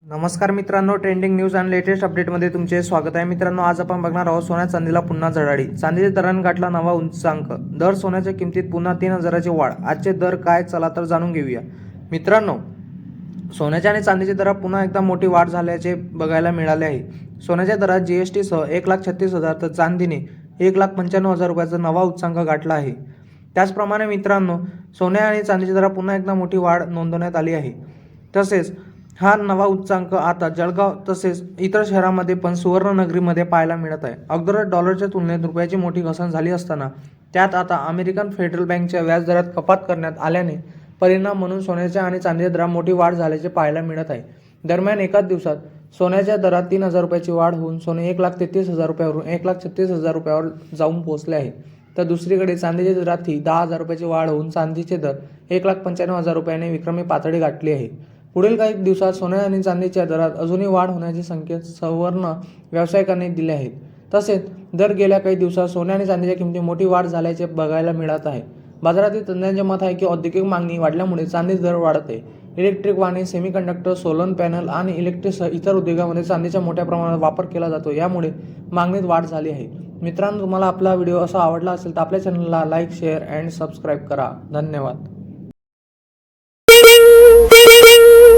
नमस्कार मित्रांनो, trending news आणि लेटेस्ट अपडेटमध्ये तुमचे स्वागत आहे. मित्रांनो, आज आपण बघणार आहोत सोन्या चांदीला पुन्हा झळाळी. चांदीच्या दराने गाठला नवा उंचांक. दर सोन्याच्या किमतीत पुन्हा 3000ची वाढ. आजचे दर काय, चला तर जाणून घेऊया. मित्रांनो, सोन्याच्या आणि चांदीच्या दरात पुन्हा एकदा मोठी वाढ झाल्याचे बघायला मिळाले आहे. सोन्याच्या दरात जीएसटी सह 1,36,000 तर चांदीने 1,95,000 रुपयाचा नवा उच्चांक गाठला आहे. त्याचप्रमाणे मित्रांनो, सोन्या आणि चांदीच्या दरात पुन्हा एकदा मोठी वाढ नोंदवण्यात आली आहे. तसेच हा नवा उच्चांक आता जळगाव तसेच इतर शहरांमध्ये पण सुवर्णनगरीमध्ये पाहायला मिळत आहे. अगोदर डॉलरच्या तुलनेत रुपयाची मोठी घसरण झाली असताना त्यात आता अमेरिकन फेडरल बँकच्या व्याजदरात कपात करण्यात आल्याने परिणाम म्हणून सोन्याच्या आणि चांदीच्या दरात मोठी वाढ झाल्याचे पाहायला मिळत आहे. दरम्यान एकाच दिवसात सोन्याच्या दरात 3000 रुपयाची वाढ होऊन सोने 1,33,000 रुपयावरून 1,36,000 रुपयावर जाऊन पोहोचले आहे. तर दुसरीकडे चांदीच्या दरातही 10,000 रुपयाची वाढ होऊन चांदीचे दर 1,95,000 रुपयाने विक्रमी पातळी गाठली आहे. पुढील काही दिवसात सोन्या आणि चांदीच्या दरात अजूनही वाढ होण्याचे संकेत सुवर्ण व्यावसायिकांनी दिले आहेत. तसेच दर गेल्या काही दिवसात सोन्या आणि चांदीच्या किमतीत मोठी वाढ झाल्याचे बघायला मिळत आहे. बाजारातील तज्ज्ञांचे मत आहे की औद्योगिक मागणी वाढल्यामुळे चांदीचे दर वाढत आहे. इलेक्ट्रिक वाहने, सेमीकंडक्टर, सोलर पॅनल आणि इलेक्ट्रिकसह इतर उद्योगांमध्ये चांदीचा मोठ्या प्रमाणात वापर केला जातो. यामुळे मागणीत वाढ झाली आहे. मित्रांनो, तुम्हाला आपला व्हिडिओ असा आवडला असेल तर आपल्या चॅनलला लाईक, शेअर अँड सबस्क्राईब करा. धन्यवाद.